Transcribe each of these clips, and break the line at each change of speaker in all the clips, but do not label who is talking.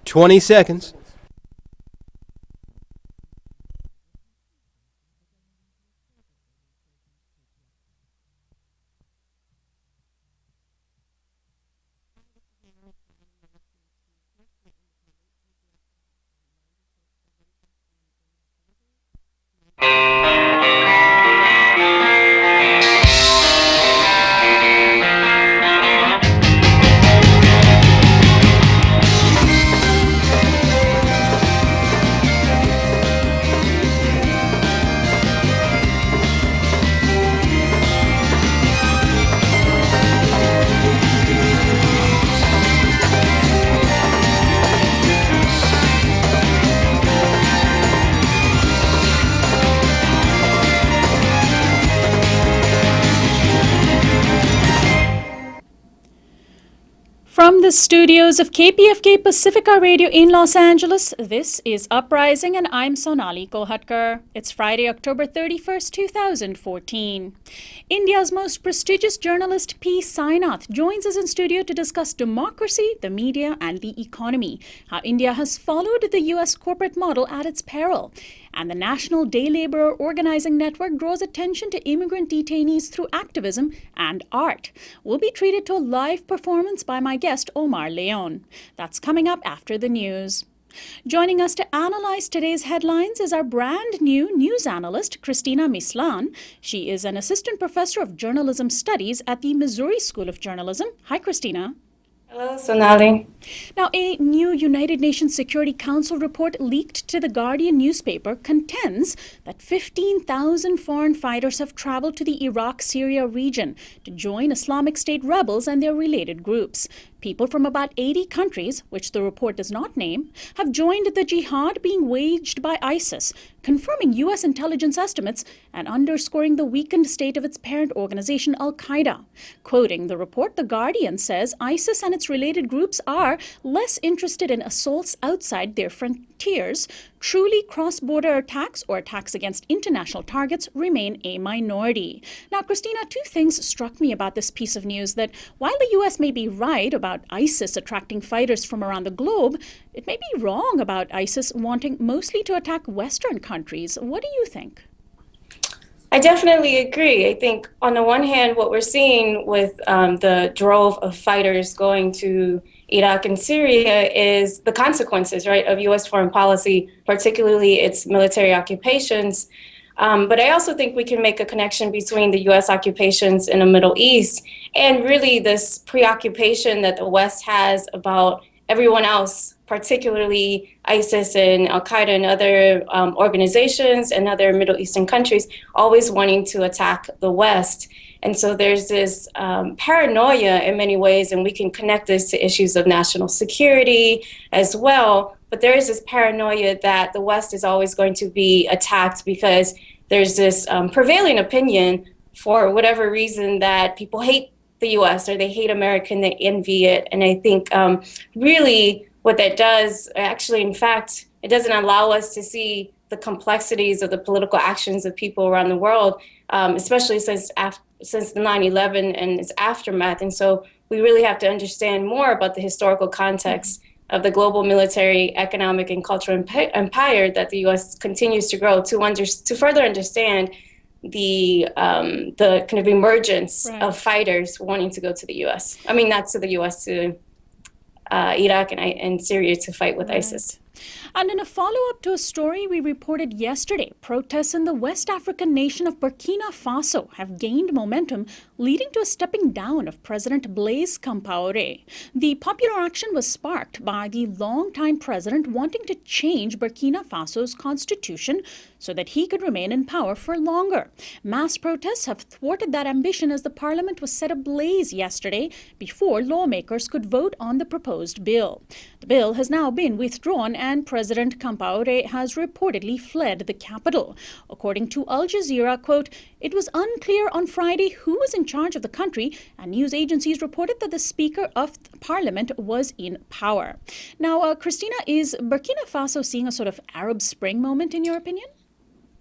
20 seconds.
From the studios of KPFK Pacifica Radio in Los Angeles, this is Uprising, and I'm Sonali Kolhatkar. It's Friday, October 31st, 2014. India's most prestigious journalist P. Sainath joins us in studio to discuss democracy, the media, and the economy, how India has followed the U.S. corporate model at its peril. And the National Day Laborer Organizing Network draws attention to immigrant detainees through activism and art. We'll be treated to a live performance by my guest, Omar Leon. That's coming up after the news. Joining us to analyze today's headlines is our brand new news analyst, Cristina Mislan. She is an assistant professor of journalism studies at the Missouri School of Journalism. Hi, Cristina.
Hello, Sonali.
Now, a new United Nations Security Council report leaked to the Guardian newspaper contends that 15,000 foreign fighters have traveled to the Iraq-Syria region to join Islamic State rebels and their related groups. People from about 80 countries, which the report does not name, have joined the jihad being waged by ISIS, confirming U.S. intelligence estimates and underscoring the weakened state of its parent organization, Al-Qaeda. Quoting the report, The Guardian says ISIS and its related groups are less interested in assaults outside their frontiers. Truly cross-border attacks or attacks against international targets remain a minority. Now, Cristina, two things struck me about this piece of news: that while the U.S. may be right about ISIS attracting fighters from around the globe, it may be wrong about ISIS wanting mostly to attack Western countries. What do you think?
I definitely agree. I think on the one hand, what we're seeing with the drove of fighters going to Iraq and Syria is the consequences, right, of U.S. foreign policy, particularly its military occupations. But I also think we can make a connection between the U.S. occupations in the Middle East and really this preoccupation that the West has about everyone else, particularly ISIS and Al-Qaeda and other organizations and other Middle Eastern countries, always wanting to attack the West. And so there's this paranoia in many ways, and we can connect this to issues of national security as well. But there is this paranoia that the West is always going to be attacked because there's this prevailing opinion, for whatever reason, that people hate the U.S. or they hate America and they envy it. And I think really what that does, actually, in fact, it doesn't allow us to see the complexities of the political actions of people around the world, especially since the 9/11 and its aftermath. And so we really have to understand more about the historical context of the global military, economic, and cultural empire that the U.S. continues to grow to further understand the kind of emergence of fighters wanting to go to the U.S. I mean, not to the U.S., to Iraq and Syria to fight with ISIS.
And in a follow-up to a story we reported yesterday, protests in the West African nation of Burkina Faso have gained momentum, leading to a stepping down of President Blaise Compaoré. The popular action was sparked by the longtime president wanting to change Burkina Faso's constitution so that he could remain in power for longer. Mass protests have thwarted that ambition as the parliament was set ablaze yesterday before lawmakers could vote on the proposed bill. The bill has now been withdrawn and President Compaoré has reportedly fled the capital. According to Al Jazeera, quote, "It was unclear on Friday who was in charge of the country, and news agencies reported that the Speaker of Parliament was in power." Now, Cristina, is Burkina Faso seeing a sort of Arab Spring moment in your opinion?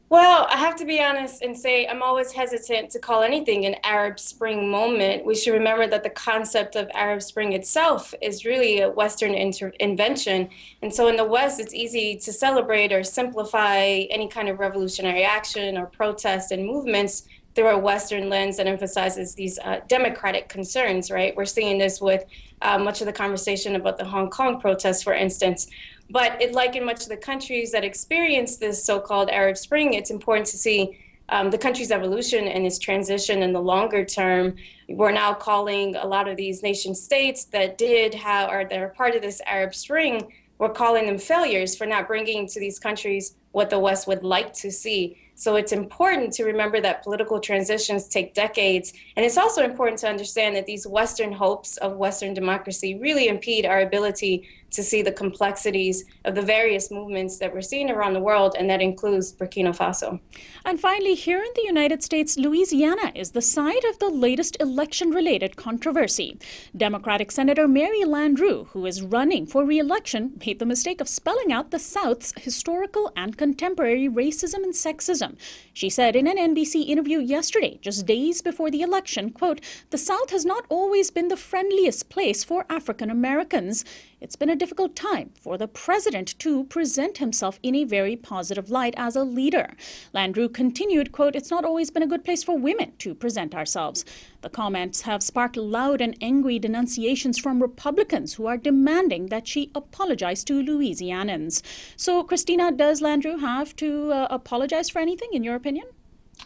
Well, I have to be honest and say I'm always hesitant to call anything an Arab Spring moment. We should remember that the concept of Arab Spring itself is really a Western invention. And so in the West, it's easy to celebrate or simplify any kind of revolutionary action or protest and movements through a Western lens that emphasizes these democratic concerns, right? We're seeing this with much of the conversation about the Hong Kong protests, for instance. But like in much of the countries that experience this so-called Arab Spring, it's important to see the country's evolution and its transition in the longer term. We're now calling a lot of these nation states that did have or that are part of this Arab Spring, we're calling them failures for not bringing to these countries what the West would like to see. So it's important to remember that political transitions take decades. And it's also important to understand that these Western hopes of Western democracy really impede our ability to see the complexities of the various movements that we're seeing around the world, and that includes Burkina Faso.
And finally, here in the United States, Louisiana is the site of the latest election-related controversy. Democratic Senator Mary Landrieu, who is running for re-election, made the mistake of spelling out the South's historical and contemporary racism and sexism. She said in an NBC interview yesterday, just days before the election, quote, "The South has not always been the friendliest place for African Americans. It's been a difficult time for the president to present himself in a very positive light as a leader." Landrieu continued, quote, "It's not always been a good place for women to present ourselves." The comments have sparked loud and angry denunciations from Republicans who are demanding that she apologize to Louisianans. So, Cristina, does Landrieu have to apologize for anything, in your opinion?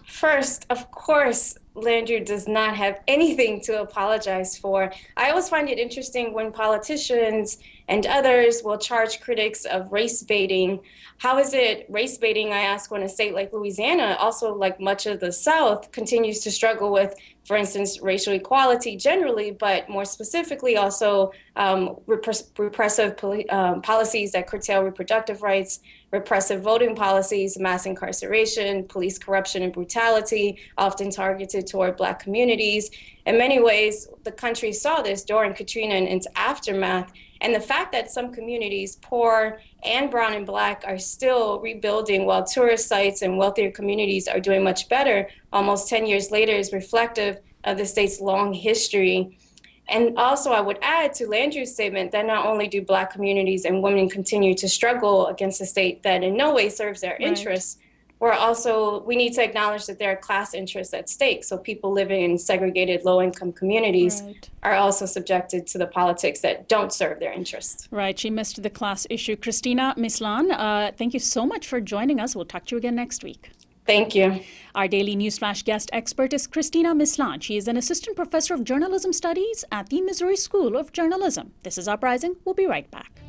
First, of course, Landrieu does not have anything to apologize for. I always find it interesting when politicians and others will charge critics of race baiting. How is it race baiting, I ask, when a state like Louisiana, also like much of the South, continues to struggle with, for instance, racial equality generally, but more specifically also repressive policies that curtail reproductive rights, repressive voting policies, mass incarceration, police corruption and brutality, often targeted toward Black communities. In many ways, the country saw this during Katrina and its aftermath. And the fact that some communities, poor and brown and Black, are still rebuilding while tourist sites and wealthier communities are doing much better almost 10 years later is reflective of the state's long history. And also, I would add to Landrieu's statement that not only do Black communities and women continue to struggle against a state that in no way serves their interests, we need to acknowledge that there are class interests at stake. So people living in segregated low-income communities are also subjected to the politics that don't serve their interests.
Right. She missed the class issue. Cristina Mislan, thank you so much for joining us. We'll talk to you again next week.
Thank you.
Our daily Newsflash guest expert is Cristina Mislan. She is an assistant professor of journalism studies at the Missouri School of Journalism. This is Uprising. We'll be right back.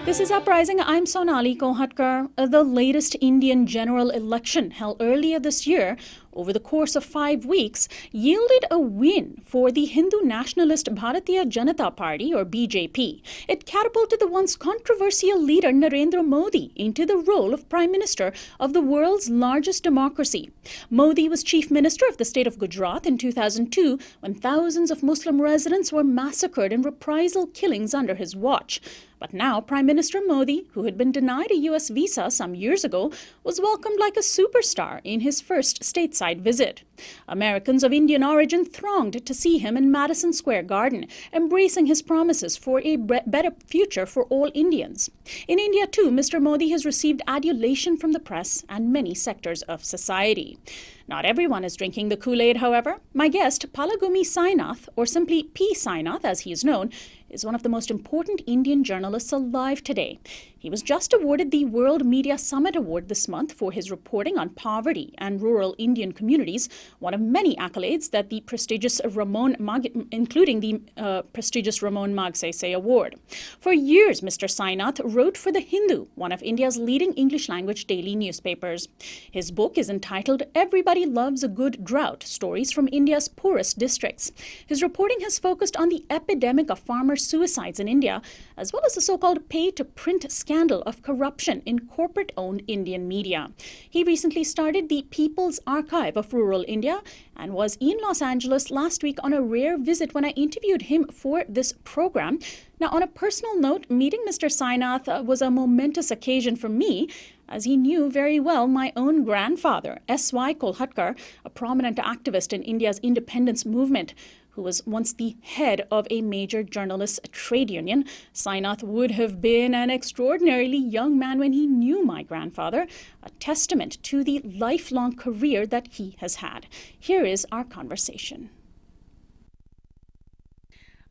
This is Uprising. I'm Sonali. The latest Indian general election held earlier this year over the course of 5 weeks yielded a win for the Hindu nationalist Bharatiya Janata Party, or BJP. It catapulted the once controversial leader Narendra Modi into the role of Prime Minister of the world's largest democracy. Modi was Chief Minister of the state of Gujarat in 2002 when thousands of Muslim residents were massacred in reprisal killings under his watch. But now Prime Minister Modi, who had been denied a U.S. visa some years ago, was welcomed like a superstar in his first stateside visit. Americans of Indian origin thronged to see him in Madison Square Garden, embracing his promises for a better future for all Indians. In India, too, Mr. Modi has received adulation from the press and many sectors of society. Not everyone is drinking the Kool-Aid, however. My guest, Palagumi Sainath, or simply P. Sainath as he is known, is one of the most important Indian journalists alive today. He was just awarded the World Media Summit Award this month for his reporting on poverty and rural Indian communities, one of many accolades that the prestigious including the prestigious Ramon Magsaysay Award. For years, Mr. Sainath wrote for The Hindu, one of India's leading English-language daily newspapers. His book is entitled Everybody everybody loves a good drought, stories from India's poorest districts. His reporting has focused on the epidemic of farmer suicides in India, as well as the so-called pay-to-print scandal of corruption in corporate-owned Indian media. He recently started the People's Archive of Rural India and was in Los Angeles last week on a rare visit when I interviewed him for this program. Now, on a personal note, meeting Mr. Sainath was a momentous occasion for me, as he knew very well my own grandfather, S.Y. Kolhatkar, a prominent activist in India's independence movement, who was once the head of a major journalists' trade union. Sainath would have been an extraordinarily young man when he knew my grandfather, a testament to the lifelong career that he has had. Here is our conversation.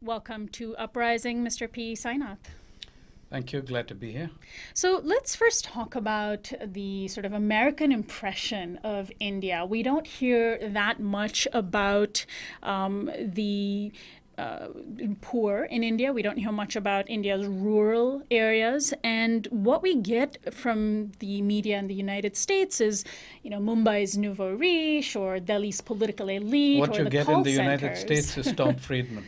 Welcome to Uprising, Mr. P. Sainath.
Thank you. Glad to be here.
So let's first talk about the sort of American impression of India. We don't hear that much about the poor in India. We don't hear much about India's rural areas. And what we get from the media in the United States is, Mumbai's nouveau riche or Delhi's political elite
What
or
you
the
get
call
in the
centers.
United States is Tom Friedman.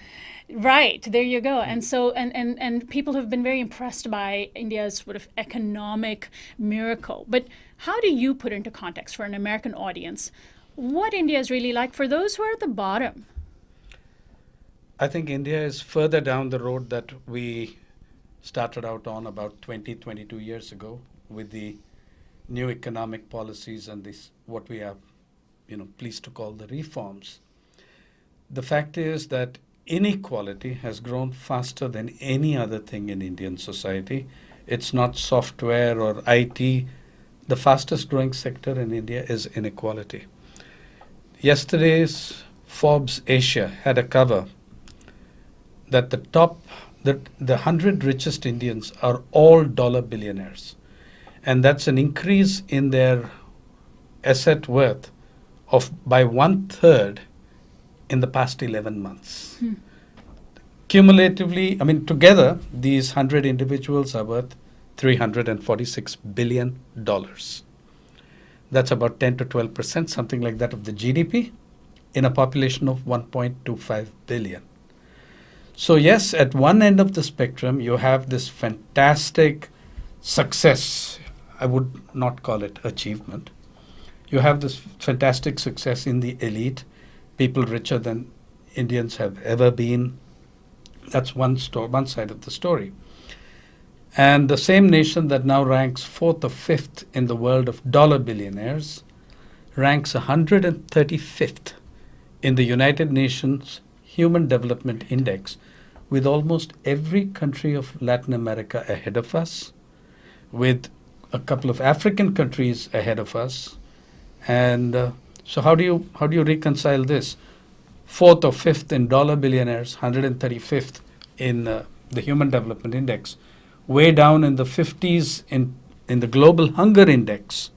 Right, there you go. And so, and people have been very impressed by India's sort of economic miracle. But how do you put into context for an American audience what India is really like for those who are at the bottom?
I think India is further down the road that we started out on about 22 years ago with the new economic policies and this, what we are, pleased to call the reforms. The fact is that inequality has grown faster than any other thing in Indian society. It's not software or IT. The fastest growing sector in India is inequality. Yesterday's Forbes Asia had a cover that the 100 richest Indians are all dollar billionaires. And that's an increase in their asset worth of by 1/3 in the past 11 months. Cumulatively, together, these 100 individuals are worth $346 billion. That's about 10 to 12%, something like that, of the GDP in a population of 1.25 billion. So yes, at one end of the spectrum, you have this fantastic success. I would not call it achievement. You have this fantastic success in the elite, people richer than Indians have ever been. That's one side of the story. And the same nation that now ranks 4th or 5th in the world of dollar billionaires ranks 135th in the United Nations Human Development Index, with almost every country of Latin America ahead of us, with a couple of African countries ahead of us. And so how do you reconcile this? 4th or 5th in dollar billionaires, 135th in the Human Development Index, way down in the 50s in the Global Hunger Index.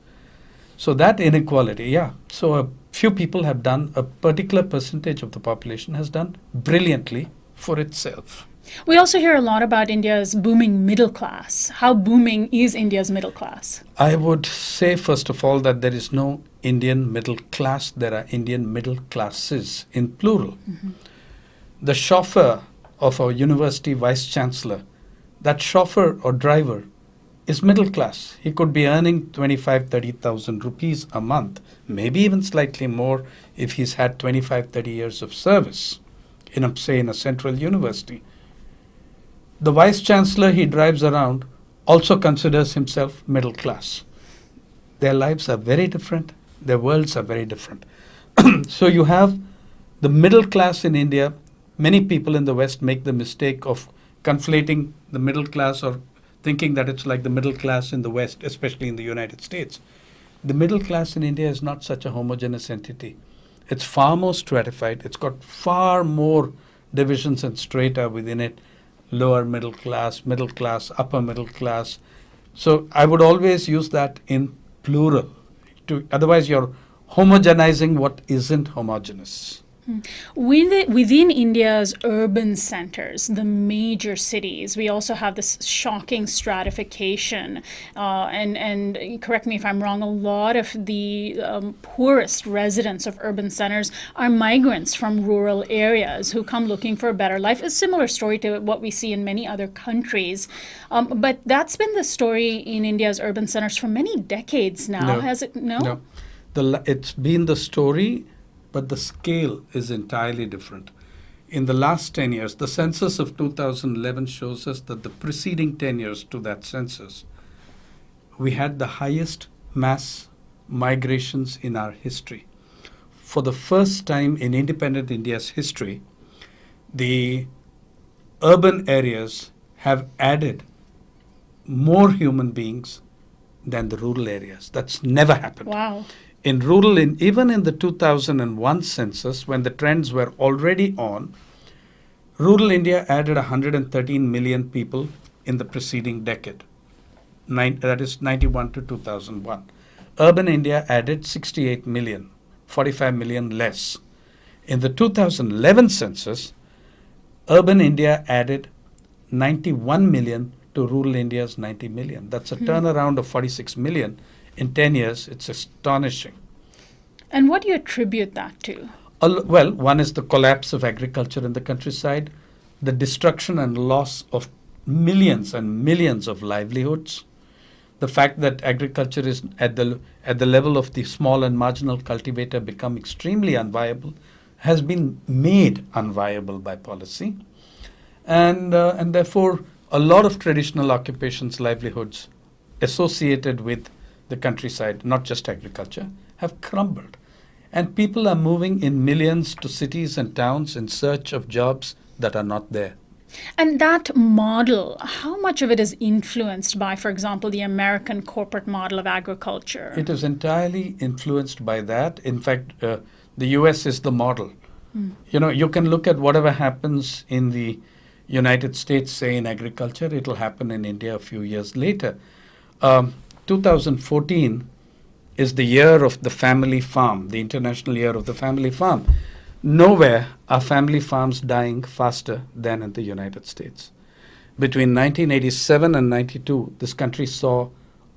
So that inequality, yeah. So a few people have done, a particular percentage of the population has done brilliantly for itself.
We also hear a lot about India's booming middle class. How booming is India's middle class?
I would say, first of all, that there is no Indian middle class. There are Indian middle classes in plural. Mm-hmm. The chauffeur of our university vice chancellor, that chauffeur or driver is middle class. He could be earning 25,000-30,000 rupees a month, maybe even slightly more if he's had 25-30 years of service in a central university. The vice chancellor he drives around also considers himself middle class. Their lives are very different. Their worlds are very different. So you have the middle class in India. Many people in the West make the mistake of conflating the middle class or thinking that it's like the middle class in the West, especially in the United States. The middle class in India is not such a homogeneous entity. It's far more stratified. It's got far more divisions and strata within it. Lower middle class, upper middle class. So I would always use that in plural. Otherwise, you're homogenizing what isn't homogeneous.
Within India's urban centers, the major cities, we also have this shocking stratification. And correct me if I'm wrong, a lot of the poorest residents of urban centers are migrants from rural areas who come looking for a better life. A similar story to what we see in many other countries. But that's been the story in India's urban centers for many decades now,
No.
has it? No?
No. It's been the story, but the scale is entirely different. In the last 10 years, the census of 2011 shows us that the preceding 10 years to that census, we had the highest mass migrations in our history. For the first time in independent India's history, the urban areas have added more human beings than the rural areas. That's never happened.
Wow.
In rural, even in the 2001 census, when the trends were already on, rural India added 113 million people in the preceding decade. That is 91 to 2001. Urban India added 68 million, 45 million less. In the 2011 census, urban India added 91 million to rural India's 90 million. That's a turnaround of 46 million. In 10 years, it's astonishing.
And what do you attribute that to?
Well, one is the collapse of agriculture in the countryside, the destruction and loss of millions and millions of livelihoods, the fact that agriculture is at the level of the small and marginal cultivator become extremely unviable, has been made unviable by policy, and therefore a lot of traditional occupations, livelihoods associated with the countryside, not just agriculture, have crumbled. And people are moving in millions to cities and towns in search of jobs that are not there.
And that model, how much of it is influenced by, for example, the American corporate model of agriculture?
It is entirely influenced by that. In fact, the US is the model. You know, you can look at whatever happens in the United States, say in agriculture, it will happen in India a few years later. 2014 is the year of the family farm, the International Year of the Family Farm. Nowhere are family farms dying faster than in the United States. Between 1987 and 92, this country saw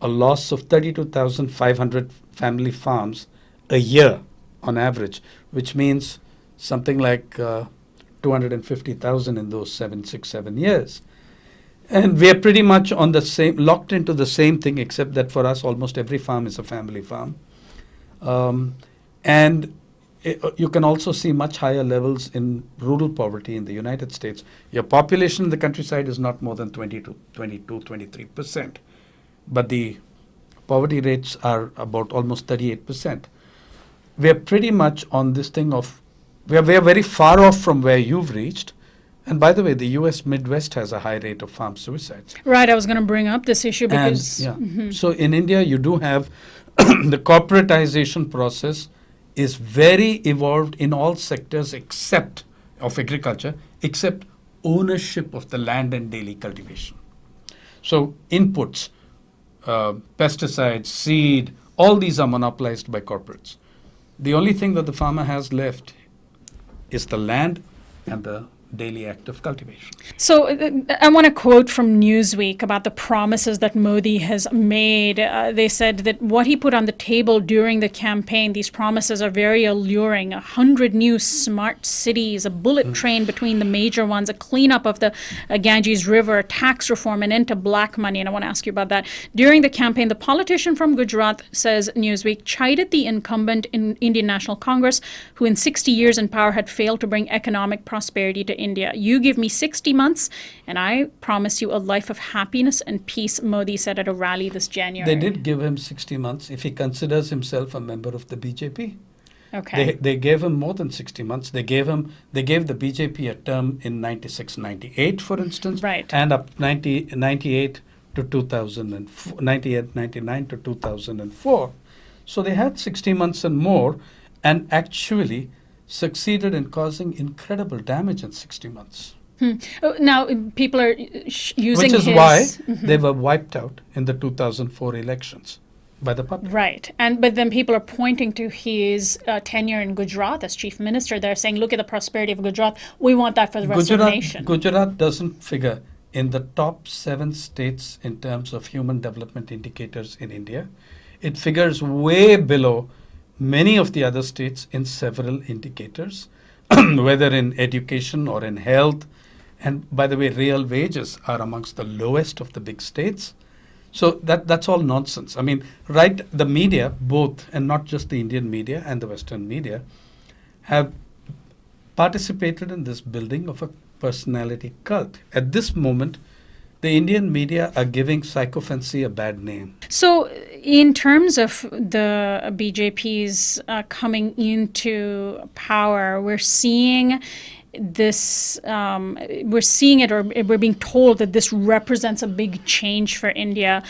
a loss of 32,500 family farms a year on average, which means something like 250,000 in those 7 years. And we are pretty much on the same, locked into the same thing, except that for us, almost every farm is a family farm. You can also see much higher levels in rural poverty in the United States. Your population in the countryside is not more than 23%. But the poverty rates are about almost 38%. We are pretty much on this thing of, we are very far off from where you've reached. And by the way, the U.S. Midwest has a high rate of farm suicides.
Right, I was going to bring up this issue because...
So in India, you do have the corporatization process is very evolved in all sectors except of agriculture, except ownership of the land and daily cultivation. So inputs, pesticides, seed, all these are monopolized by corporates. The only thing that the farmer has left is the land and the daily act of cultivation.
So I want to quote from Newsweek about the promises that Modi has made. They said that what he put on the table during the campaign, these promises are very alluring. 100 new smart cities, a bullet train between the major ones, a cleanup of the Ganges River, tax reform, and end to black money. And I want to ask you about that. During the campaign, the politician from Gujarat, says Newsweek, chided the incumbent in Indian National Congress, who in 60 years in power had failed to bring economic prosperity to India. You give me 60 months and I promise you a life of happiness and peace, Modi said at a rally this January.
They did give him 60 months if he considers himself a member of the BJP.
Okay.
They gave him more than 60 months. They gave the BJP a term in 96, 98, for instance.
Right.
And up 98 to 2004, 98, 99 to 2004. So they had 60 months and more, and actually succeeded in causing incredible damage in 60 months.
Now, people are using
Which is
his...
why they were wiped out in the 2004 elections. by the public.
Right. But then people are pointing to his tenure in Gujarat as chief minister. They're saying, look at the prosperity of Gujarat. We want that for the rest of the nation.
Gujarat doesn't figure in the top 7 states in terms of human development indicators in India. It figures way below many of the other states in several indicators, whether in education or in health. And by the way, real wages are amongst the lowest of the big states. So that's all nonsense. I mean, right, the media, both, and not just the Indian media and the Western media, have participated in this building of a personality cult. At this moment, the Indian media are giving psychophancy a bad name.
So, in terms of the BJP's coming into power, we're seeing this, we're seeing it, or we're being told that this represents a big change for India.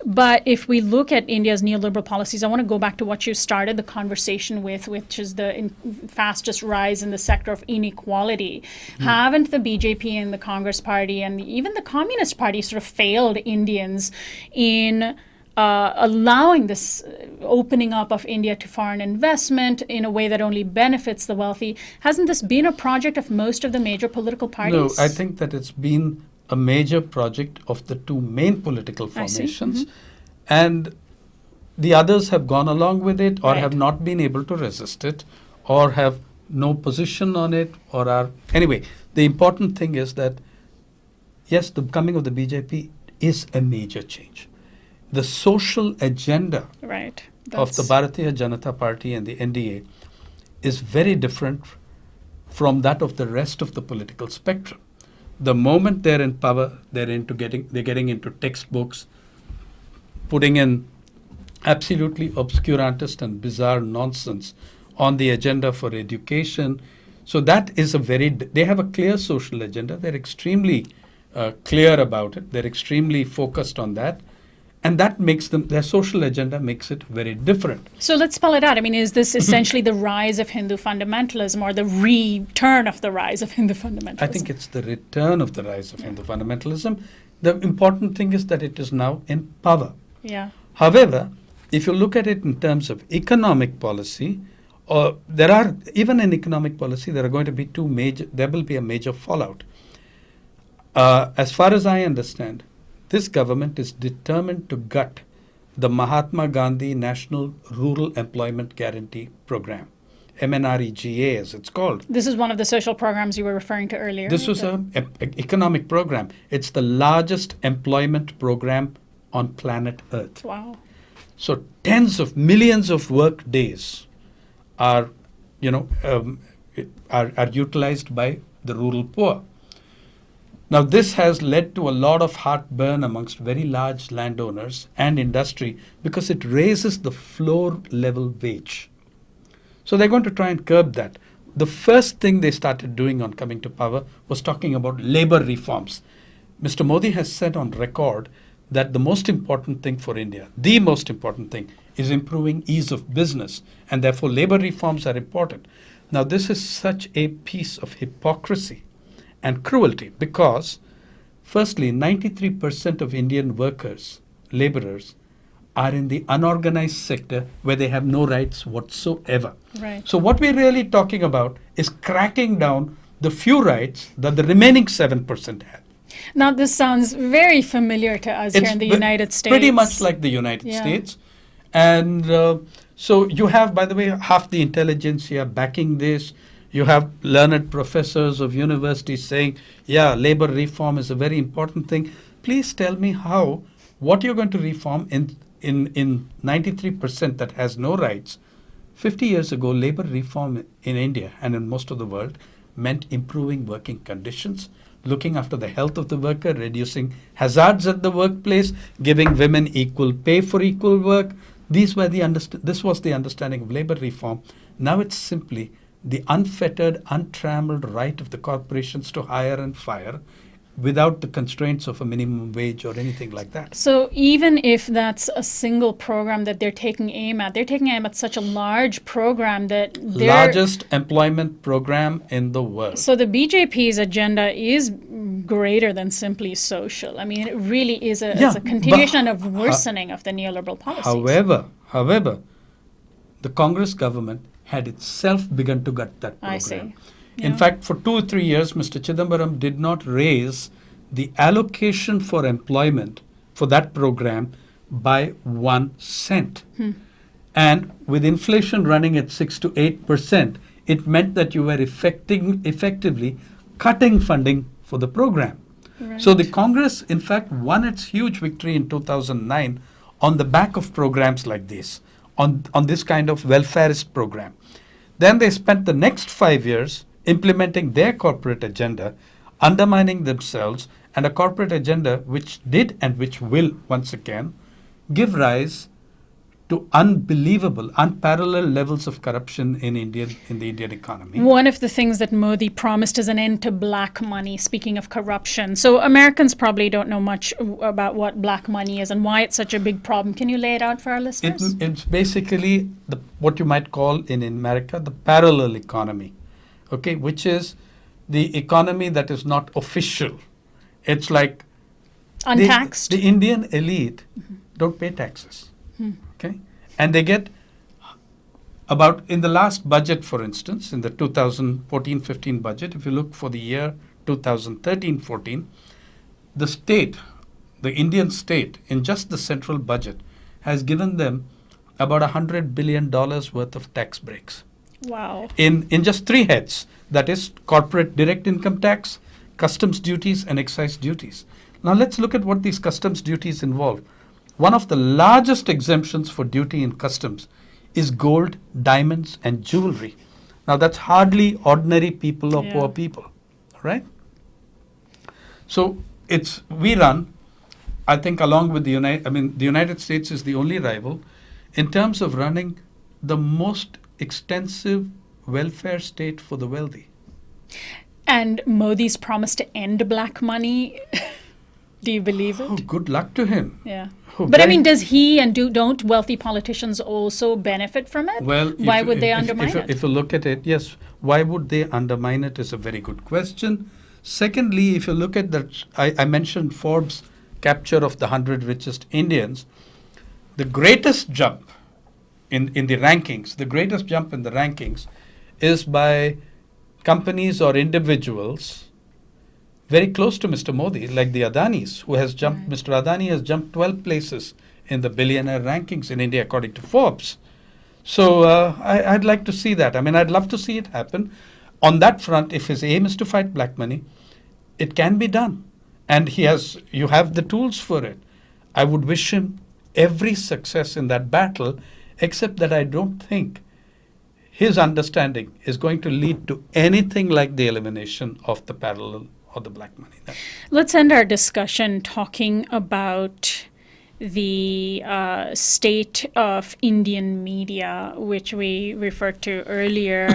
But if we look at India's neoliberal policies, I want to go back to what you started the conversation with, which is the fastest rise in the sector of inequality. Haven't the BJP and the Congress Party and even the Communist Party sort of failed Indians in allowing this opening up of India to foreign investment in a way that only benefits the wealthy? Hasn't this been a project of most of the major political parties?
No, I think that it's been a major project of the 2 main political formations. And the others have gone along with it, or have not been able to resist it, or have no position on it, or are... Anyway, the important thing is that, yes, the coming of the BJP is a major change. The social agenda of the Bharatiya Janata Party and the NDA is very different from that of the rest of the political spectrum. The moment they're in power, they're getting into textbooks, putting in absolutely obscurantist and bizarre nonsense on the agenda for education. So that is they have a clear social agenda. They're extremely clear about it. They're extremely focused on that. And that makes their social agenda makes it very different.
So let's spell it out. I mean, is this essentially the rise of Hindu fundamentalism, or the return of the rise of Hindu fundamentalism?
I think it's the return of the rise of Hindu fundamentalism. The important thing is that it is now in power.
Yeah.
However, if you look at it in terms of economic policy, even in economic policy, there will be a major fallout. As far as I understand, this government is determined to gut the Mahatma Gandhi National Rural Employment Guarantee Program, MNREGA as it's called.
This is one of the social programs you were referring to earlier.
This was an economic program. It's the largest employment program on planet Earth.
Wow.
So tens of millions of work days are utilized by the rural poor. Now, this has led to a lot of heartburn amongst very large landowners and industry because it raises the floor level wage. So they're going to try and curb that. The first thing they started doing on coming to power was talking about labor reforms. Mr. Modi has said on record that the most important thing for India, the most important thing, is improving ease of business, and therefore labor reforms are important. Now, this is such a piece of hypocrisy and cruelty because, firstly, 93% of Indian workers, laborers, are in the unorganized sector where they have no rights whatsoever.
Right.
So what we're really talking about is cracking down the few rights that the remaining 7% have.
Now, this sounds very familiar to us here in the United States.
Pretty much like the United States. And so you have, by the way, half the intelligentsia backing this. You have learned professors of universities saying, yeah, labor reform is a very important thing. Please tell me what you're going to reform in 93% that has no rights. 50 years ago, labor reform in India and in most of the world meant improving working conditions, looking after the health of the worker, reducing hazards at the workplace, giving women equal pay for equal work. This was the understanding of labor reform. Now it's simply the unfettered, untrammeled right of the corporations to hire and fire without the constraints of a minimum wage or anything like that.
So even if that's a single program that they're taking aim at such a large program that
largest employment program in the world.
So the BJP's agenda is greater than simply social. I mean, it really is
Yeah,
it's a continuation
but
of worsening of the neoliberal policies.
However, the Congress government had itself begun to gut that program.
I see.
In
Yeah.
fact, for 2 or 3 years, Mr. Chidambaram did not raise the allocation for employment for that program by 1 cent. And with inflation running at 6 to 8%, it meant that you were effectively cutting funding for the program. So the Congress, in fact, won its huge victory in 2009 on the back of programs like this, on this kind of welfareist program. Then they spent the next 5 years implementing their corporate agenda, undermining themselves, and a corporate agenda which did and which will, once again, give rise to unbelievable, unparalleled levels of corruption in the Indian economy.
One of the things that Modi promised is an end to black money, speaking of corruption. So Americans probably don't know much about what black money is and why it's such a big problem. Can you lay it out for our listeners?
It's basically what you might call in America the parallel economy, okay, which is the economy that is not official. It's like
Untaxed?
The Indian elite don't pay taxes. Okay, and they get about, in the last budget, for instance, in the 2014-15 budget, if you look for the year 2013-14, the Indian state, in just the central budget, has given them about $100 billion worth of tax breaks.
Wow.
In just 3 heads, that is corporate direct income tax, customs duties, and excise duties. Now let's look at what these customs duties involve. One of the largest exemptions for duty in customs is gold, diamonds, and jewelry. Now that's hardly ordinary people or poor people, right? So we run, I think, along with the United States is the only rival in terms of running the most extensive welfare state for the wealthy.
And Modi's promise to end black money, do you believe it?
Oh, good luck to him.
Yeah.
Oh,
But I
very-
mean, does he and don't wealthy politicians also benefit from it?
Well,
why would they undermine it?
If you look at it, yes, why would they undermine it is a very good question. Secondly, if you look at that, I mentioned Forbes' capture of the 100 richest Indians. The greatest jump in the rankings, is by companies or individuals very close to Mr. Modi, like the Adanis, who has jumped, Mr. Adani has jumped 12 places in the billionaire rankings in India, according to Forbes. So I'd like to see that. I mean, I'd love to see it happen. On that front, if his aim is to fight black money, it can be done. And you have the tools for it. I would wish him every success in that battle, except that I don't think his understanding is going to lead to anything like the elimination of the parallel or the black money.
Let's end our discussion talking about the state of Indian media, which we referred to earlier.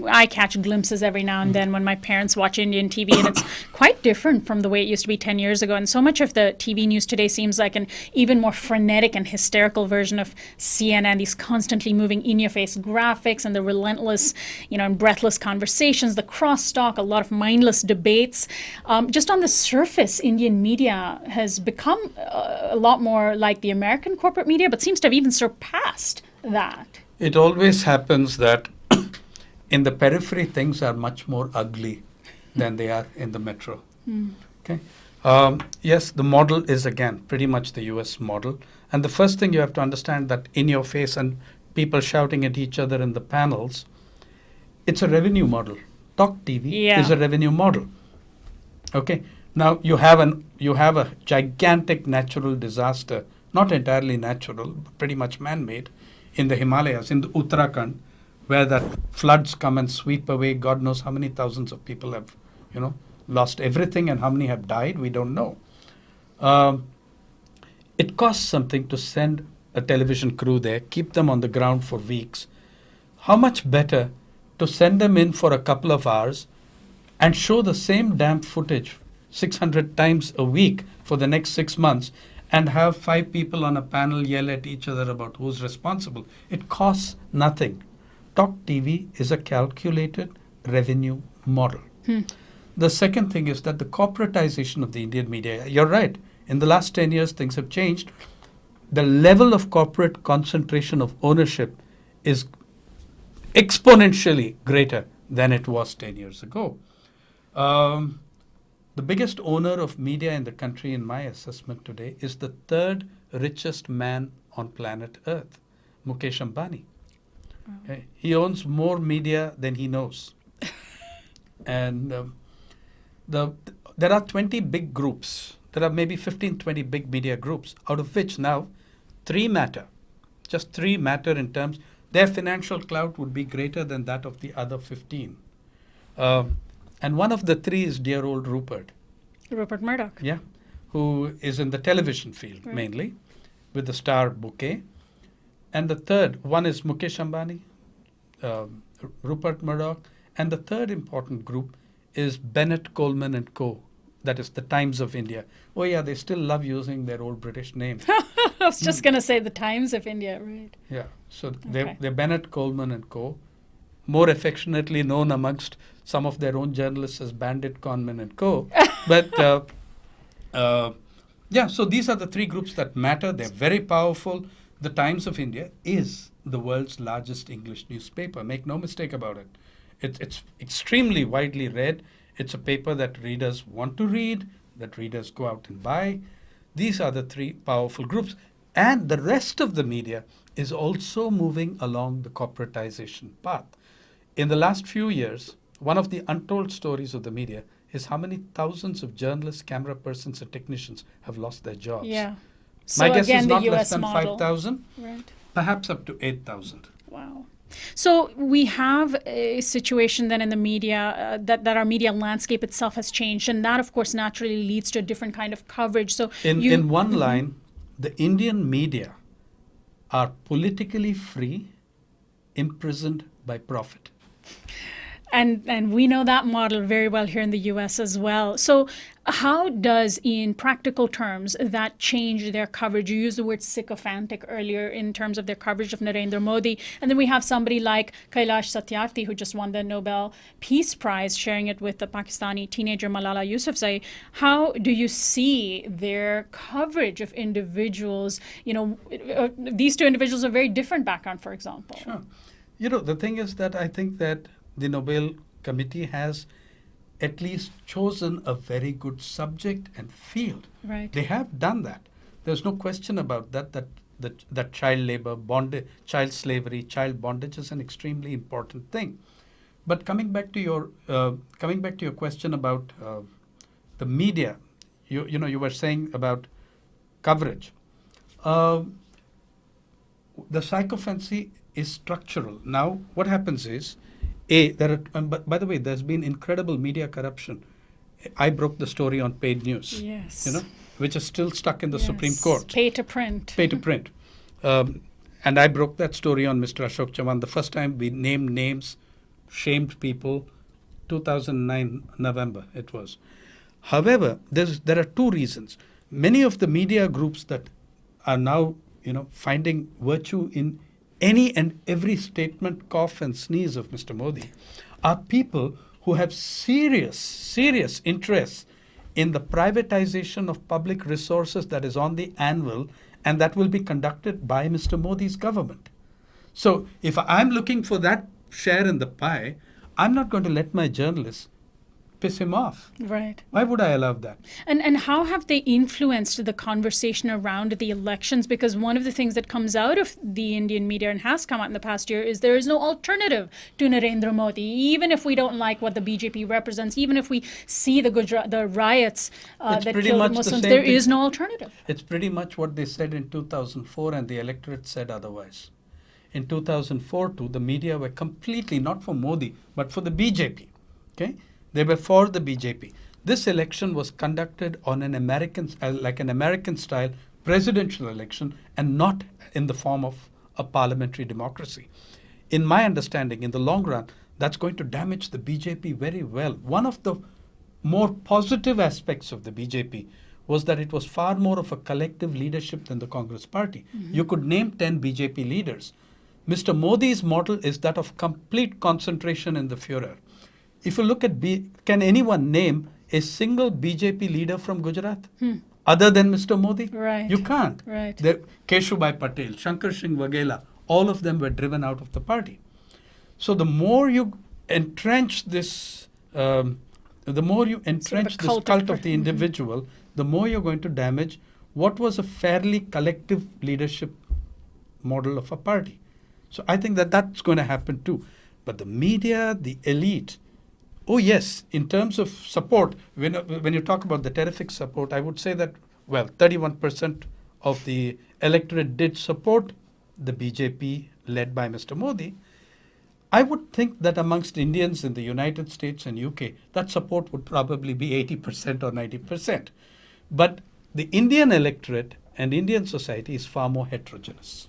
I catch glimpses every now and then when my parents watch Indian TV, and it's quite different from the way it used to be 10 years ago. And so much of the TV news today seems like an even more frenetic and hysterical version of CNN, these constantly moving in-your-face graphics and the relentless, and breathless conversations, the crosstalk, a lot of mindless debates. Just on the surface, Indian media has become a lot more like the American corporate media, but seems to have even surpassed that.
It always happens that in the periphery, things are much more ugly than they are in the metro. Okay. Yes, the model is, again, pretty much the US model. And the first thing you have to understand that in your face and people shouting at each other in the panels, it's a revenue model. Talk TV is a revenue model. Okay. Now you have a gigantic natural disaster, not entirely natural, but pretty much man-made, in the Himalayas, in the Uttarakhand, where that floods come and sweep away. God knows how many thousands of people have, lost everything, and how many have died. We don't know. It costs something to send a television crew there, keep them on the ground for weeks. How much better to send them in for a couple of hours and show the same damn footage 600 times a week for the next 6 months and have 5 people on a panel yell at each other about who's responsible. It costs nothing. Talk TV is a calculated revenue model. The second thing is that the corporatization of the Indian media, you're right, in the last 10 years, things have changed. The level of corporate concentration of ownership is exponentially greater than it was 10 years ago. The biggest owner of media in the country, in my assessment today, is the third richest man on planet Earth, Mukesh Ambani. Okay? He owns more media than he knows. And there are 20 big groups. There are maybe 15, 20 big media groups, out of which now 3 matter. Just 3 matter in terms, their financial clout would be greater than that of the other 15. And one of the 3 is dear old Rupert.
Rupert Murdoch.
Yeah, who is in the television field mainly, with the star bouquet. And the third, one is Mukesh Ambani, Rupert Murdoch, and the third important group is Bennett, Coleman and Co. That is the Times of India. Oh yeah, they still love using their old British name.
I was just going to say the Times of India, right?
Yeah, so they're Bennett, Coleman and Co. More affectionately known amongst some of their own journalists as Bandit, Conman and Co. But yeah, so these are the 3 groups that matter. They're very powerful. The Times of India is the world's largest English newspaper. Make no mistake about it. It's extremely widely read. It's a paper that readers want to read, that readers go out and buy. These are the 3 powerful groups. And the rest of the media is also moving along the corporatization path. In the last few years, one of the untold stories of the media is how many thousands of journalists, camera persons, and technicians have lost their jobs.
Yeah. So
My guess
again,
is
the
not
US
less than
model.
5,000,
Right.
perhaps up to 8,000.
Wow. So we have a situation then in the media that our media landscape itself has changed, and that, of course, naturally leads to a different kind of coverage. So
In one line, the Indian media are politically free, imprisoned by profit.
And we know that model very well here in the US as well. So how does, in practical terms, that change their coverage? You used the word sycophantic earlier in terms of their coverage of Narendra Modi. And then we have somebody like Kailash Satyarthi, who just won the Nobel Peace Prize, sharing it with the Pakistani teenager Malala Yousafzai. How do you see their coverage of individuals? You know, these 2 individuals have very different background, for example.
Sure. You know, the thing is that I think that the Nobel Committee has at least chosen a very good subject and field.
Right.
They have done that. There's no question about that child labor, child slavery, child bondage is an extremely important thing. But coming back to your question about the media, you were saying about coverage. The sycophancy is structural. Now, what happens is, by the way, there's been incredible media corruption. I broke the story on paid news,
Yes.
which is still stuck in the
Yes.
Supreme Court.
Pay to print.
Pay to print. And I broke that story on Mr. Ashok Chavan. The first time we named names, shamed people, 2009 November it was. However, there are 2 reasons. Many of the media groups that are now, finding virtue in any and every statement, cough and sneeze of Mr. Modi are people who have serious interests in the privatization of public resources that is on the anvil and that will be conducted by Mr. Modi's government. So if I'm looking for that share in the pie, I'm not going to let my journalists piss him off.
Right.
Why would I allow that?
And how have they influenced the conversation around the elections? Because one of the things that comes out of the Indian media and has come out in the past year is there is no alternative to Narendra Modi. Even if we don't like what the BJP represents, even if we see the riots that killed the Muslims, there is no alternative.
It's pretty much what they said in 2004 and the electorate said otherwise. In 2004 too, the media were completely not for Modi, but for the BJP. Okay? They were for the BJP. This election was conducted on an American-style presidential election and not in the form of a parliamentary democracy. In my understanding, in the long run, that's going to damage the BJP very well. One of the more positive aspects of the BJP was that it was far more of a collective leadership than the Congress party. Mm-hmm. You could name 10 BJP leaders. Mr. Modi's model is that of complete concentration in the Führer. If you look at can anyone name a single BJP leader from Gujarat other than Mr. Modi?
Right.
You can't.
Right.
Keshubhai Patel, Shankar Singh Waghela, all of them were driven out of the party. So the more you entrench this, cult of the individual, the more you're going to damage what was a fairly collective leadership model of a party. So I think that that's going to happen too. But the media, the elite, oh yes, in terms of support, when you talk about the terrific support, I would say that, 31% of the electorate did support the BJP led by Mr. Modi. I would think that amongst Indians in the United States and UK, that support would probably be 80% or 90%. But the Indian electorate and Indian society is far more heterogeneous.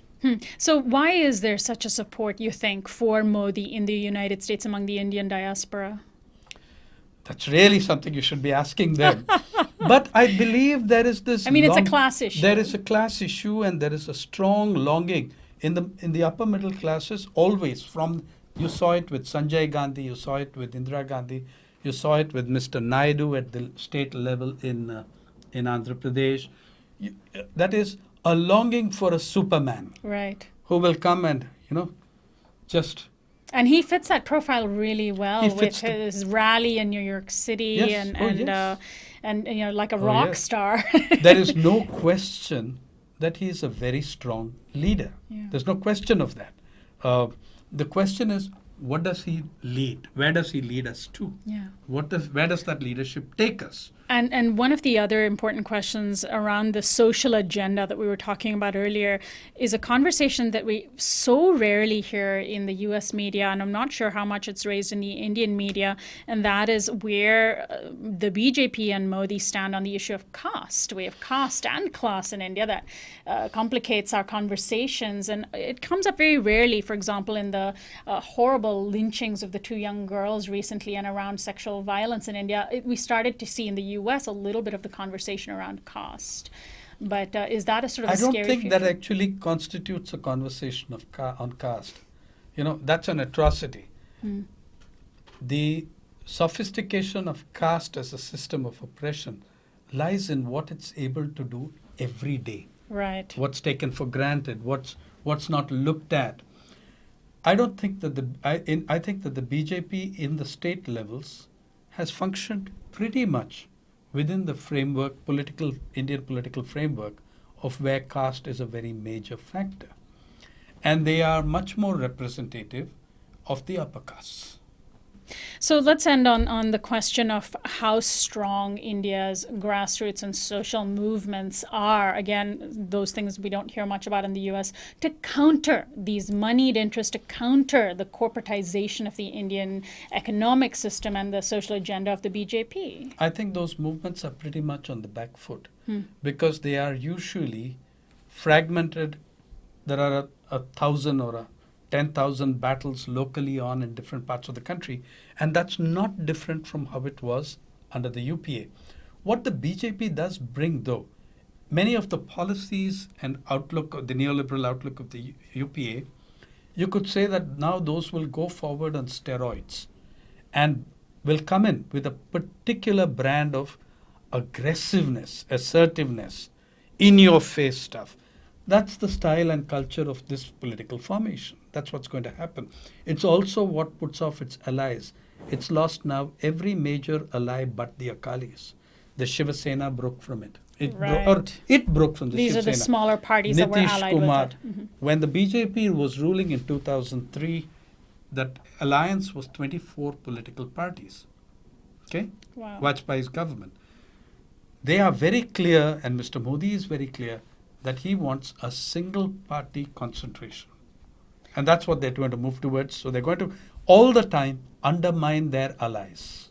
So why is there such a support, you think, for Modi in the United States among the Indian diaspora?
That's really something you should be asking them. But I believe there is this...
it's a class issue.
There is a class issue, and there is a strong longing in the upper middle classes always. You saw it with Sanjay Gandhi, you saw it with Indira Gandhi, you saw it with Mr. Naidu at the state level in Andhra Pradesh. That is a longing for a Superman.
Right.
Who will come and, just...
And he fits that profile really well with his rally in New York City and like a rock star.
There is no question that he is a very strong leader.
Yeah.
There's no question of that. The question is, what does he lead? Where does he lead us to?
Yeah.
Where does that leadership take us?
And one of the other important questions around the social agenda that we were talking about earlier is a conversation that we so rarely hear in the US media, and I'm not sure how much it's raised in the Indian media, and that is where the BJP and Modi stand on the issue of caste. We have caste and class in India that complicates our conversations, and it comes up very rarely, for example, in the horrible lynchings of the two young girls recently and around sexual violence in India. We started to see in the US a little bit of the conversation around caste. But is that a sort of a scary
I don't think
future?
that actually constitutes a conversation on caste. That's an atrocity. The sophistication of caste as a system of oppression lies in what it's able to do every day.
Right.
What's taken for granted, what's not looked at. I think that the BJP in the state levels has functioned pretty much within the Indian political framework of where caste is a very major factor. And they are much more representative of the upper castes.
So let's end on the question of how strong India's grassroots and social movements are. Again, those things we don't hear much about in the US, to counter these moneyed interests, to counter the corporatization of the Indian economic system and the social agenda of the BJP.
I think those movements are pretty much on the back foot because they are usually fragmented. There are 1,000 or 10,000 battles locally on in different parts of the country. And that's not different from how it was under the UPA. What the BJP does bring, though, many of the policies and outlook, the neoliberal outlook of the UPA, you could say that now those will go forward on steroids and will come in with a particular brand of aggressiveness, assertiveness, in-your-face stuff. That's the style and culture of this political formation. That's what's going to happen. It's also what puts off its allies. It's lost now every major ally but the Akalis. The Shiva Sena broke from it. It broke from the
These
Shiva
are the
Sena.
smaller parties that were allied
Kumar,
with it. Mm-hmm.
When the BJP was ruling in 2003, that alliance was 24 political parties. Okay?
Wow.
Vajpayee's government. They are very clear, and Mr. Modi is very clear, that he wants a single party concentration. And that's what they're going to move towards. So they're going to all the time undermine their allies.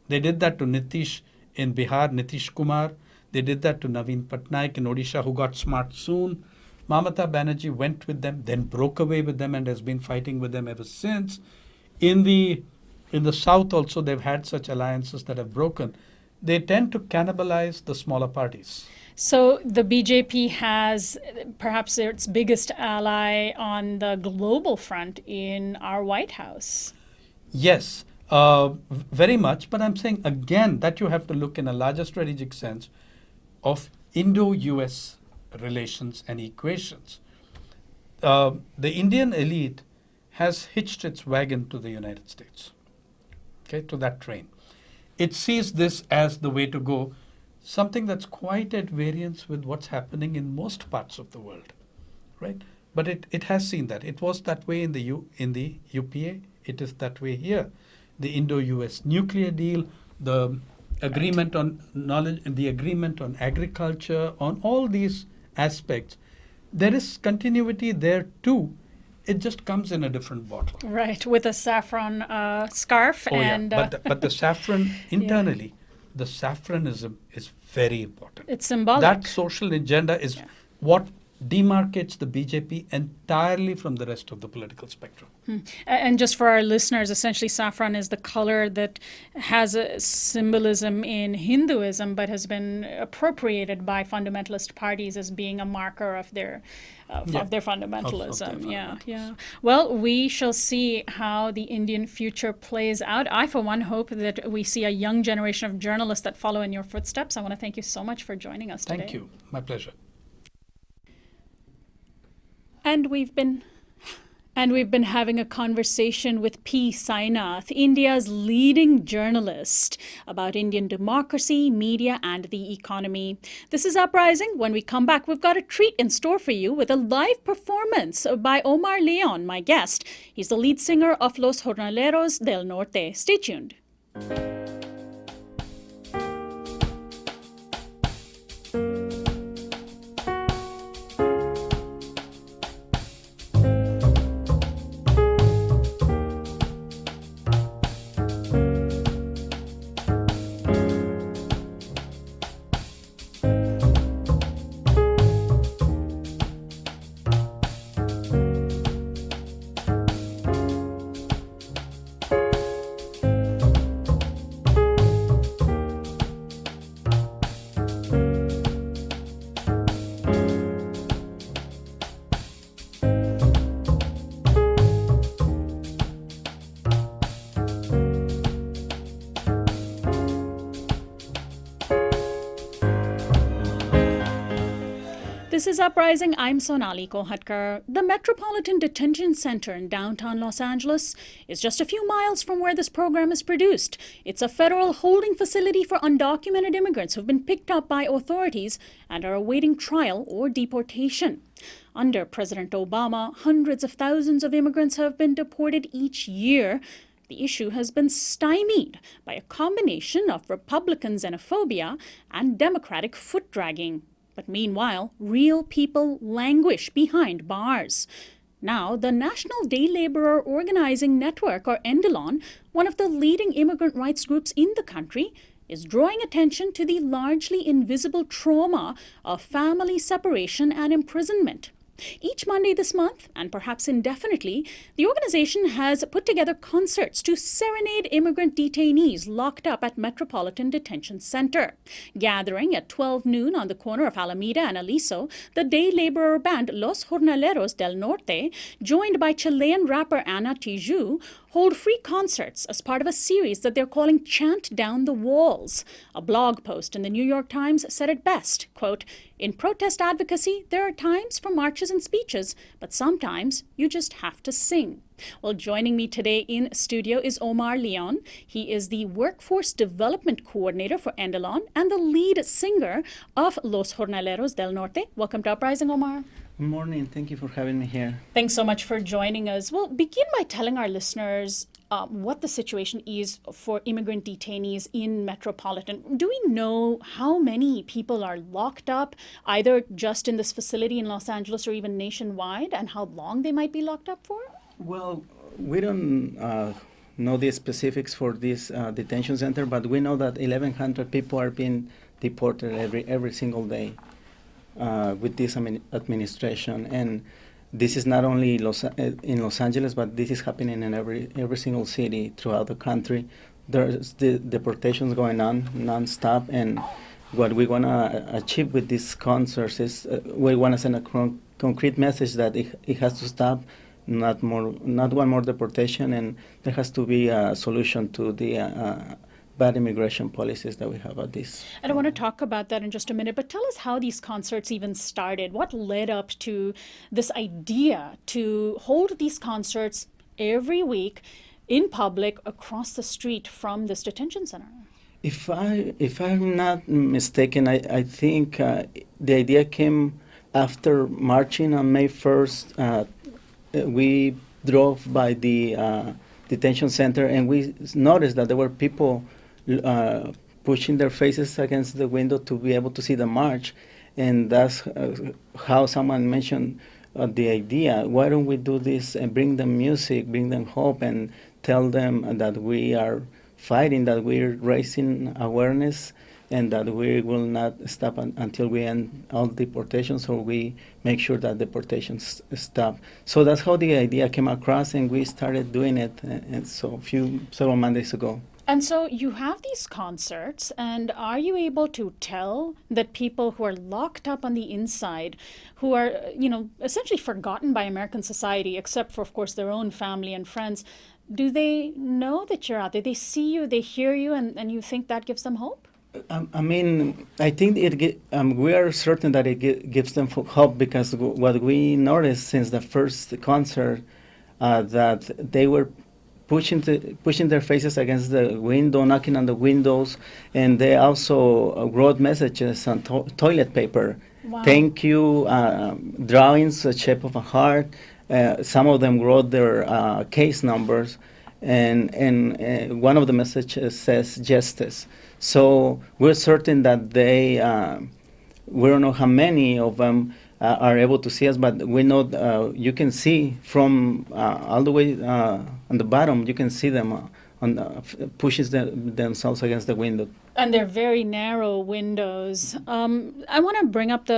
They did that to Nitish in Bihar, Nitish Kumar. They did that to Naveen Patnaik in Odisha, who got smart soon. Mamata Banerjee went with them, then broke away with them and has been fighting with them ever since. In the south also, they've had such alliances that have broken. They tend to cannibalize the smaller parties.
So the BJP has perhaps its biggest ally on the global front in our White House.
Yes, Very much, but I'm saying again that you have to look in a larger strategic sense of Indo-US relations and equations. The Indian elite has hitched its wagon to the United States, okay, to that train. It sees this as the way to go, something that's quite at variance with what's happening in most parts of the world, right? But it has seen that. It was that way in the UPA. It is that way here. The Indo-US nuclear deal, the agreement on knowledge, the agreement on agriculture, on all these aspects, there is continuity there too. It just comes in a different bottle.
Right, with a saffron scarf.
Oh
and
yeah, but the saffron internally, the saffronism is very important.
It's symbolic.
That social agenda is what demarcates the BJP entirely from the rest of the political spectrum.
And just for our listeners, essentially saffron is the color that has a symbolism in Hinduism, but has been appropriated by fundamentalist parties as being a marker of their fundamentalism. Yeah. Well, we shall see how the Indian future plays out. I, for one, hope that we see a young generation of journalists that follow in your footsteps. I want to thank you so much for joining us today.
Thank you. My pleasure.
And we've been having a conversation with P. Sainath, India's leading journalist, about Indian democracy, media, and the economy. This is Uprising. When we come back, we've got a treat in store for you with a live performance by Omar Leon, my guest. He's the lead singer of Los Jornaleros del Norte. Stay tuned. This is Uprising. I'm Sonali Kolhatkar. The Metropolitan Detention Center in downtown Los Angeles is just a few miles from where this program is produced. It's a federal holding facility for undocumented immigrants who've been picked up by authorities and are awaiting trial or deportation. Under President Obama, hundreds of thousands of immigrants have been deported each year. The issue has been stymied by a combination of Republican xenophobia and Democratic foot-dragging. But meanwhile, real people languish behind bars. Now, the National Day Laborer Organizing Network, or NDLON, one of the leading immigrant rights groups in the country, is drawing attention to the largely invisible trauma of family separation and imprisonment. Each Monday this month, and perhaps indefinitely, the organization has put together concerts to serenade immigrant detainees locked up at Metropolitan Detention Center. Gathering at 12 noon on the corner of Alameda and Aliso, the day laborer band Los Jornaleros Del Norte, joined by Chilean rapper Ana Tijoux, hold free concerts as part of a series that they're calling Chant Down the Walls. A blog post in the New York Times said it best, quote, "In protest advocacy, there are times for marches and speeches, but sometimes you just have to sing." Well, joining me today in studio is Omar Leon. He is the Workforce Development Coordinator for NDLON and the lead singer of Los Jornaleros del Norte. Welcome to Uprising, Omar.
Good morning. Thank you for having me here.
Thanks so much for joining us. Well, begin by telling our listeners what the situation is for immigrant detainees in Metropolitan. Do we know how many people are locked up, either just in this facility in Los Angeles or even nationwide, and how long they might be locked up for?
Well, we don't know the specifics for this detention center, but we know that 1,100 people are being deported every single day with this administration. And this is not only in Los Angeles, but this is happening in every single city throughout the country. There's the deportations going on nonstop, and what we want to achieve with these concerts is we want to send a concrete message that it has to stop, not one more deportation, and there has to be a solution to the bad immigration policies that we have at this.
And I want to talk about that in just a minute, but tell us how these concerts even started. What led up to this idea to hold these concerts every week in public across the street from this detention center?
If I'm not mistaken, I think the idea came after marching on May 1st. We drove by the detention center, and we noticed that there were people pushing their faces against the window to be able to see the march. And that's how someone mentioned the idea, why don't we do this and bring them music, bring them hope, and tell them that we are fighting, that we're raising awareness, and that we will not stop until we end all deportations, or we make sure that deportations stop. So that's how the idea came across, and we started doing it and so several Mondays ago.
And so you have these concerts, and are you able to tell that people who are locked up on the inside, who are, essentially forgotten by American society, except for, of course, their own family and friends, do they know that you're out there? They see you, they hear you, and you think that gives them hope?
I think we are certain that it gives them hope, because what we noticed since the first concert, that they were pushing their faces against the window, knocking on the windows, and they also wrote messages on toilet paper.
Wow.
Thank you, drawings, the shape of a heart. Some of them wrote their case numbers, and one of the messages says justice. So we're certain that we don't know how many of them are able to see us, but we know you can see from all the way on the bottom, you can see them pushes themselves against the window.
And they're very narrow windows. I want to bring up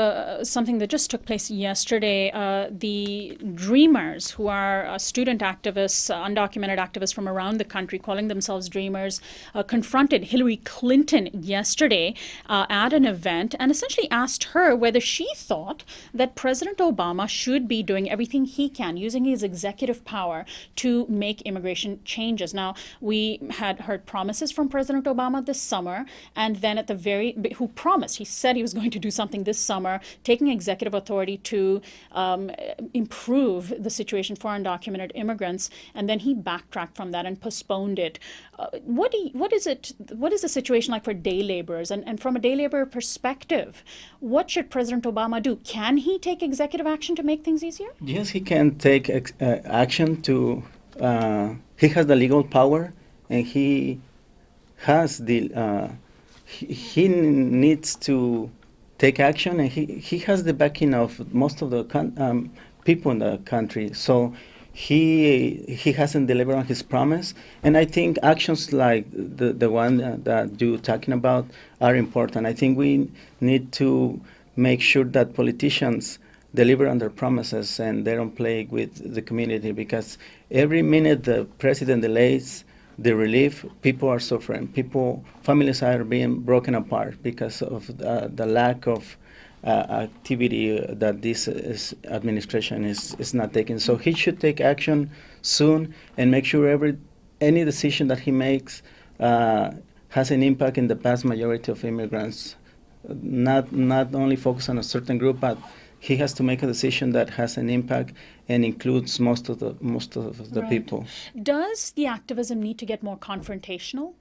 something that just took place yesterday. The Dreamers, who are student activists, undocumented activists from around the country, calling themselves Dreamers, confronted Hillary Clinton yesterday at an event and essentially asked her whether she thought that President Obama should be doing everything he can, using his executive power to make immigration changes. Now, we had heard promises from President Obama this summer, and then he said he was going to do something this summer, taking executive authority to improve the situation for undocumented immigrants, and then he backtracked from that and postponed it. What is the situation like for day laborers? And from a day laborer perspective, what should President Obama do? Can he take executive action to make things easier?
Yes, he can take action to. He has the legal power, and he has he needs to take action, and he has the backing of most of the people in the country. So he hasn't delivered on his promise, and I think actions like the one that you're talking about are important. I think we need to make sure that politicians deliver on their promises and they don't play with the community, because every minute the president delays the relief, people are suffering. Families are being broken apart because of the lack of activity that this administration is not taking. So he should take action soon and make sure any decision that he makes has an impact in the vast majority of immigrants. Not only focus on a certain group, but he has to make a decision that has an impact and includes most of the
Right.
people.
Does the activism need to get more confrontational?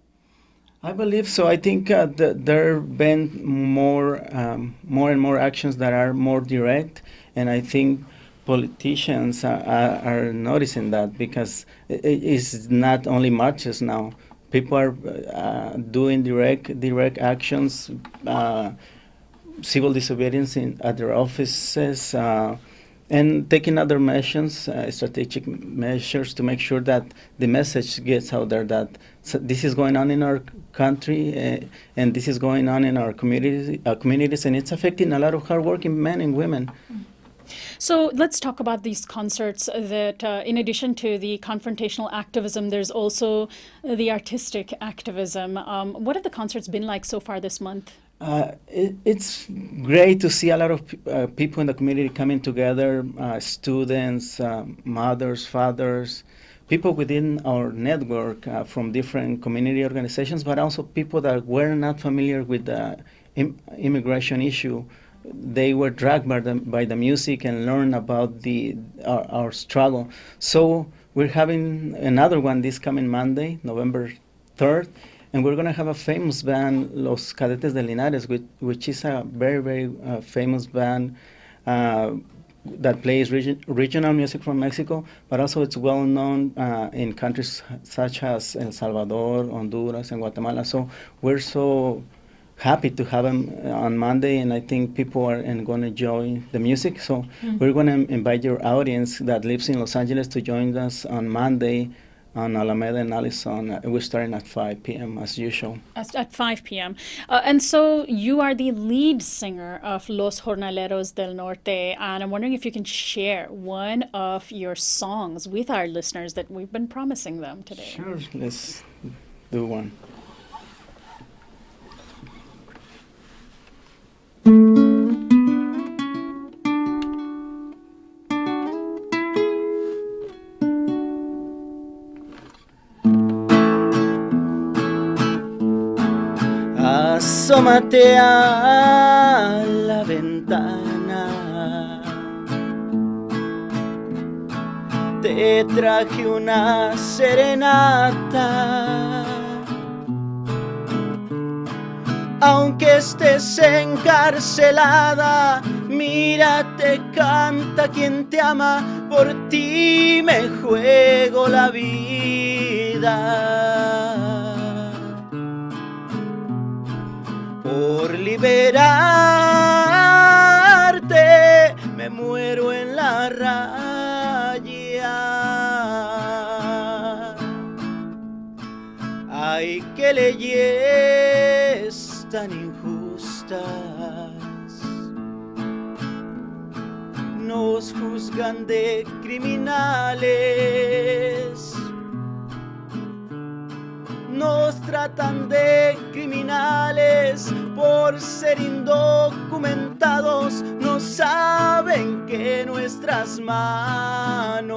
I believe so. I think there have been more and more actions that are more direct, and I think politicians are noticing that, because it's not only marches now. People are doing direct actions, civil disobedience at their offices, and taking other measures, strategic measures, to make sure that the message gets out there that this is going on in our country, and this is going on in our communities, and it's affecting a lot of hardworking men and women.
So let's talk about these concerts that, in addition to the confrontational activism, there's also the artistic activism. What have the concerts been like so far this month?
It's great to see a lot of people in the community coming together, students, mothers, fathers, people within our network from different community organizations, but also people that were not familiar with the immigration issue. They were dragged by the music and learned about our struggle. So we're having another one this coming Monday, November 3rd, and we're going to have a famous band, Los Cadetes de Linares, which is a very, very famous band that plays regional music from Mexico, but also it's well known in countries such as El Salvador, Honduras, and Guatemala. So we're so happy to have them on Monday, and I think people are going to enjoy the music. So we're going to invite your audience that lives in Los Angeles to join us on Monday on Alameda and Allison. We're starting at 5 p.m. as usual.
At 5 p.m. And so you are the lead singer of Los Jornaleros del Norte, and I'm wondering if you can share one of your songs with our listeners that we've been promising them today.
Sure, let's do one. Asómate a la ventana, te traje una serenata. Aunque estés encarcelada, mírate, canta quien te ama, por ti me juego la vida. Por liberarte me muero en la raya. Ay, qué leyes tan injustas nos juzgan de criminales, nos tratan de criminales por ser indocumentados, no saben que nuestras manos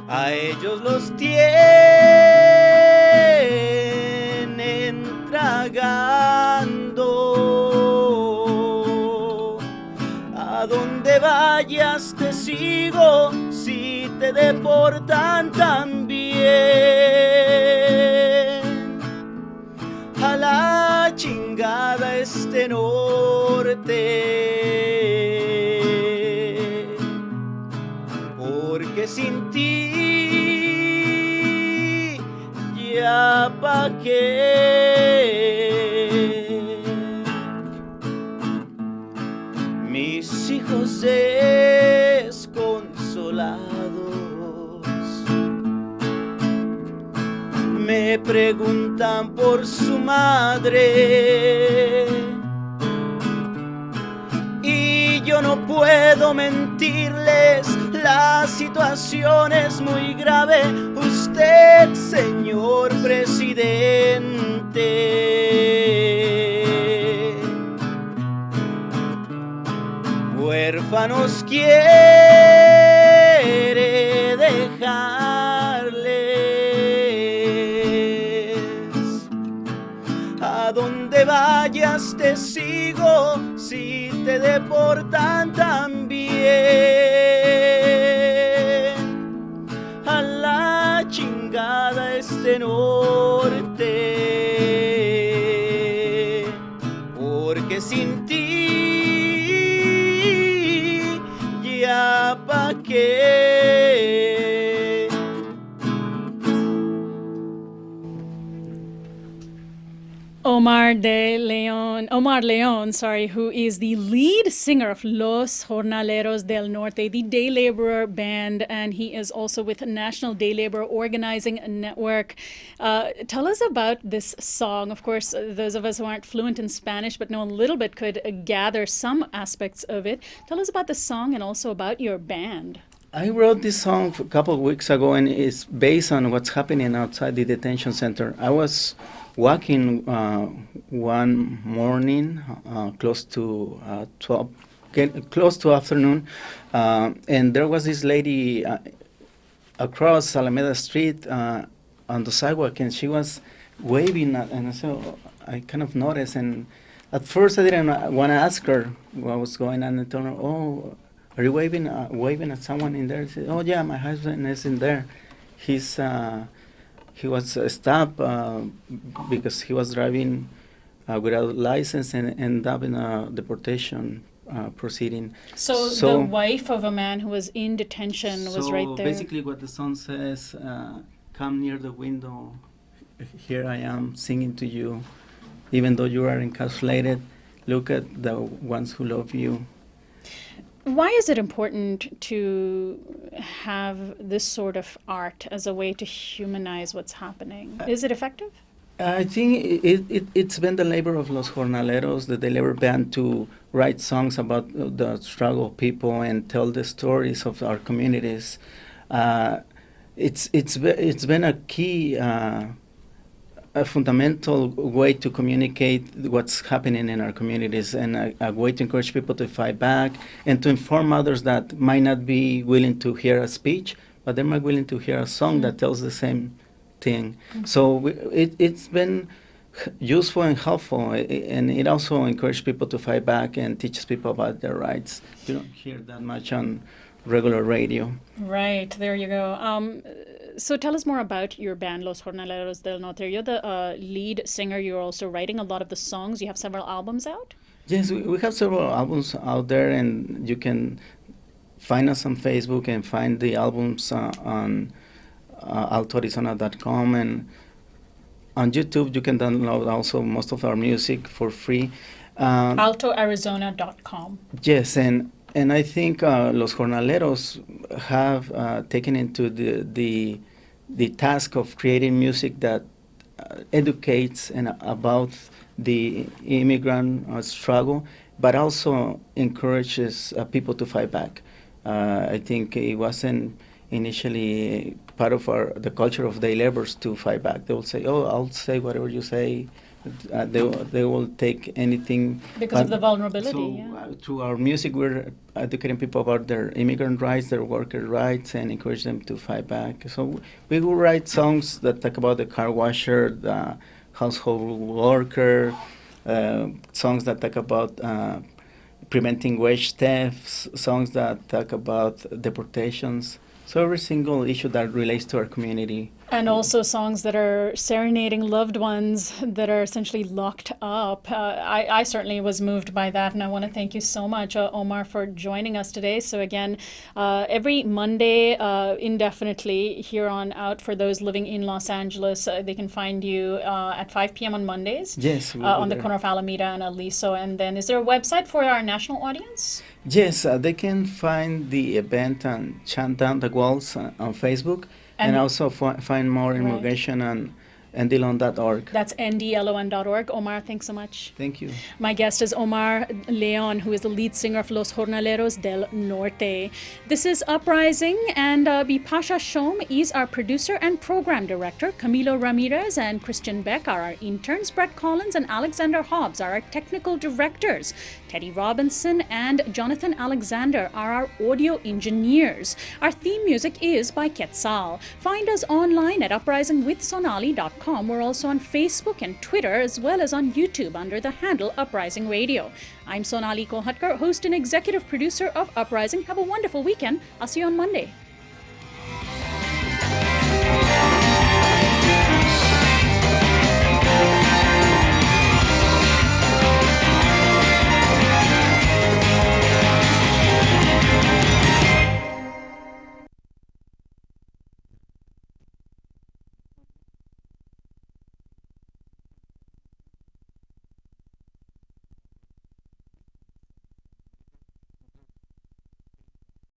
a ellos los tienen tragando. A donde vayas te sigo, si te deportan también. A la chingada este norte, porque sin ti ya pa' qué. Mis hijos desconsolados me preguntan por su madre y yo no puedo mentirles, la situación es muy grave. Usted, señor presidente, huérfanos quiere dejarles. A donde vayas te sigo, si te deportan también. A la chingada este norte, porque sin ti ya pa' qué.
Omar Leon, who is the lead singer of Los Jornaleros del Norte, the day laborer band, and he is also with National Day Labor Organizing Network. Tell us about this song. Of course, those of us who aren't fluent in Spanish but know a little bit could gather some aspects of it. Tell us about the song and also about your band.
I wrote this song a couple of weeks ago, and it's based on what's happening outside the detention center. I was walking one morning, close to 12, close to afternoon, and there was this lady across Alameda Street on the sidewalk, and she was waving, and so I kind of noticed. And at first, I didn't want to ask her what was going on, and told her, "Oh, are you waving at someone in there?" She said, "Oh yeah, my husband is in there. He was stopped because he was driving without license and ended up in a deportation proceeding."
So the wife of a man who was in detention was right there.
So basically, what the song says: "Come near the window. Here I am singing to you, even though you are encapsulated. Look at the ones who love you."
Why is it important to have this sort of art as a way to humanize what's happening? Is it effective?
I think it's been the labor of Los Jornaleros, the labor band, to write songs about the struggle of people and tell the stories of our communities. It's been a key, a fundamental way to communicate what's happening in our communities, and a way to encourage people to fight back and to inform others that might not be willing to hear a speech, but they might be willing to hear a song that tells the same thing. So it's been useful and helpful, and it also encourages people to fight back and teaches people about their rights. You don't hear that much on regular radio.
Right, there you go. So tell us more about your band, Los Jornaleros del Norte. You're the lead singer. You're also writing a lot of the songs. You have several albums out?
Yes, we have several albums out there, and you can find us on Facebook and find the albums on altoarizona.com, and on YouTube you can download also most of our music for free.
altoarizona.com.
Yes, and I think Los Jornaleros have taken into the task of creating music that educates and about the immigrant struggle, but also encourages people to fight back. I think it wasn't initially part of the culture of day laborers to fight back. They will say, "Oh, I'll say whatever you say." They will take anything.
Because of the vulnerability,
so,
yeah.
Through our music, we're educating people about their immigrant rights, their worker rights, and encourage them to fight back. So we will write songs that talk about the car washer, the household worker, songs that talk about preventing wage thefts, songs that talk about deportations. So every single issue that relates to our community.
And also songs that are serenading loved ones that are essentially locked up. I certainly was moved by that, and I want to thank you so much, Omar, for joining us today. So again, every Monday, indefinitely, here on out, for those living in Los Angeles, they can find you at 5 p.m. on Mondays.
Yes.
On the corner of Alameda and Aliso. And then is there a website for our national audience?
Yes, they can find the event and Chant Down the Walls on Facebook. And also find more information on ndlon.org.
That's ndlon.org. Omar, thanks so much.
Thank you.
My guest is Omar Leon, who is the lead singer of Los Jornaleros del Norte. This is Uprising, and Bipasha Shom is our producer and program director. Camilo Ramirez and Christian Beck are our interns. Brett Collins and Alexander Hobbs are our technical directors. Teddy Robinson and Jonathan Alexander are our audio engineers. Our theme music is by Quetzal. Find us online at uprisingwithsonali.com. We're also on Facebook and Twitter, as well as on YouTube under the handle Uprising Radio. I'm Sonali Kolhatkar, host and executive producer of Uprising. Have a wonderful weekend. I'll see you on Monday.